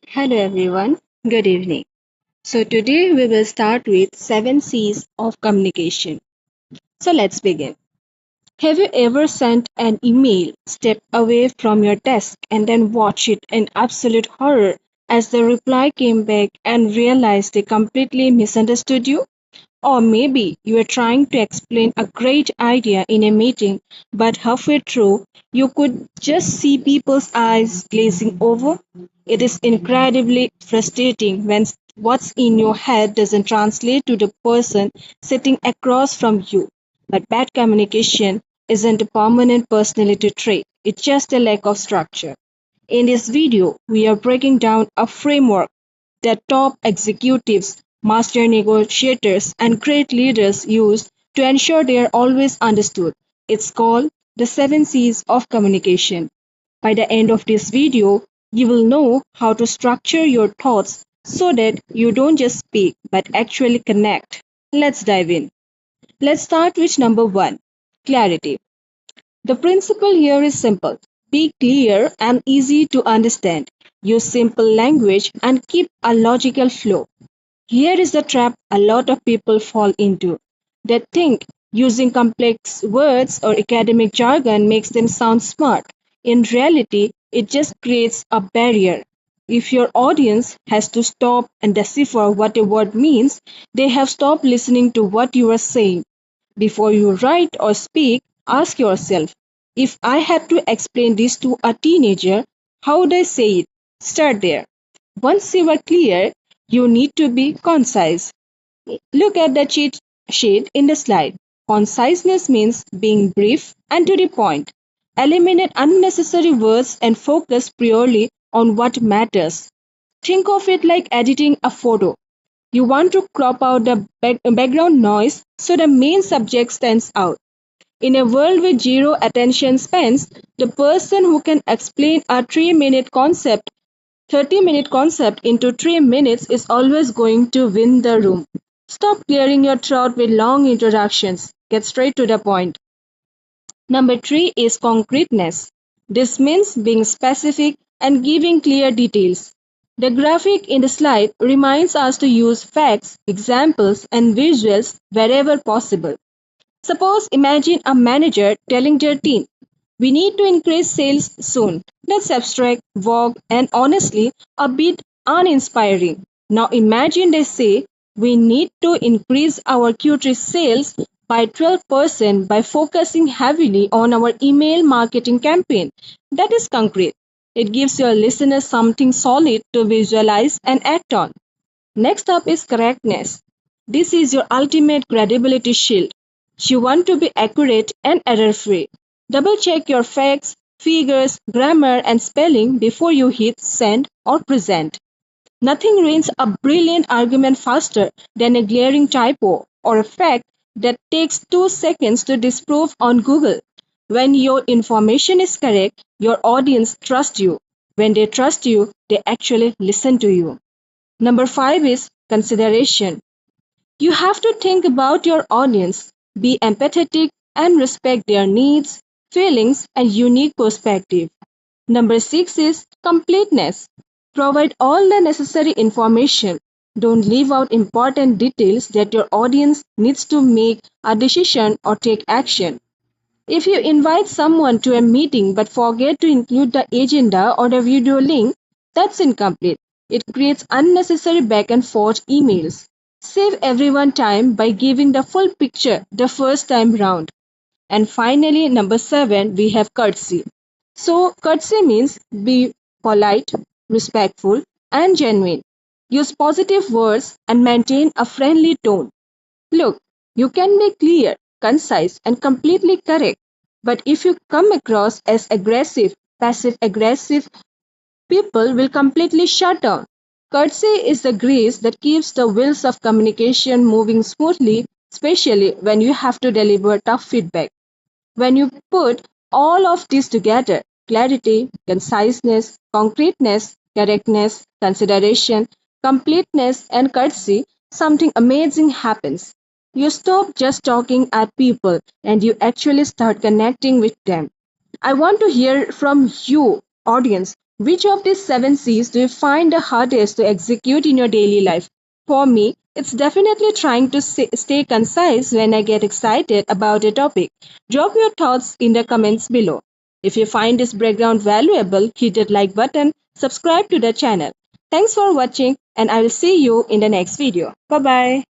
Hello everyone, good evening. So today we will start with 7 C's of communication. So let's begin. Have you ever sent an email, step away from your desk and then watch it in absolute horror as the reply came back and realized they completely misunderstood you? Or maybe you are trying to explain a great idea in a meeting, but halfway through, you could just see people's eyes glazing over. It is incredibly frustrating when what's in your head doesn't translate to the person sitting across from you. But bad communication isn't a permanent personality trait, it's just a lack of structure. In this video, we are breaking down a framework that top executives, master negotiators, and great leaders use to ensure they are always understood. It's called the 7 C's of communication. By the end of this video, you will know how to structure your thoughts so that you don't just speak but actually connect. Let's dive in. Let's start with number 1, clarity. The principle here is simple. Be clear and easy to understand. Use simple language and keep a logical flow. Here is the trap a lot of people fall into. They think using complex words or academic jargon makes them sound smart. In reality, it just creates a barrier. If your audience has to stop and decipher what a word means, they have stopped listening to what you are saying. Before you write or speak, ask yourself, if I had to explain this to a teenager, how would I say it? Start there. Once you are clear, you need to be concise. Look at the cheat sheet in the slide. Conciseness means being brief and to the point. Eliminate unnecessary words and focus purely on what matters. Think of it like editing a photo. You want to crop out the background noise so the main subject stands out. In a world with zero attention spans, the person who can explain a 3-minute concept 30-minute concept into 3 minutes is always going to win the room. Stop clearing your throat with long introductions. Get straight to the point. Number 3 is concreteness. This means being specific and giving clear details. The graphic in the slide reminds us to use facts, examples, and visuals wherever possible. Suppose imagine a manager telling their team, we need to increase sales soon. That's abstract, vague, and honestly a bit uninspiring. Now imagine they say, we need to increase our Q3 sales by 12% by focusing heavily on our email marketing campaign. That is concrete. It gives your listeners something solid to visualize and act on. Next up is correctness. This is your ultimate credibility shield. You want to be accurate and error free. Double check your facts, figures, grammar, and spelling before you hit send or present. Nothing ruins a brilliant argument faster than a glaring typo or a fact that takes 2 seconds to disprove on Google. When your information is correct, your audience trusts you. When they trust you, they actually listen to you. Number 5 is consideration. You have to think about your audience, be empathetic, and respect their needs, feelings, and unique perspective. Number 6 is completeness. Provide all the necessary information. Don't leave out important details that your audience needs to make a decision or take action. If you invite someone to a meeting but forget to include the agenda or the video link, that's incomplete. It creates unnecessary back and forth emails. Save everyone time by giving the full picture the first time round. And finally, number 7, we have courtesy. So, courtesy means be polite, respectful, and genuine. Use positive words and maintain a friendly tone. Look, you can be clear, concise, and completely correct. But if you come across as aggressive, passive aggressive, people will completely shut down. Courtesy is the grease that keeps the wheels of communication moving smoothly, especially when you have to deliver tough feedback. When you put all of these together, clarity, conciseness, concreteness, correctness, consideration, completeness, and courtesy, something amazing happens. You stop just talking at people and you actually start connecting with them. I want to hear from you, audience. Which of these 7 C's do you find the hardest to execute in your daily life? For me, it's definitely trying to stay concise when I get excited about a topic. Drop your thoughts in the comments below. If you find this breakdown valuable, hit that like button, subscribe to the channel. Thanks for watching, and I will see you in the next video. Bye bye.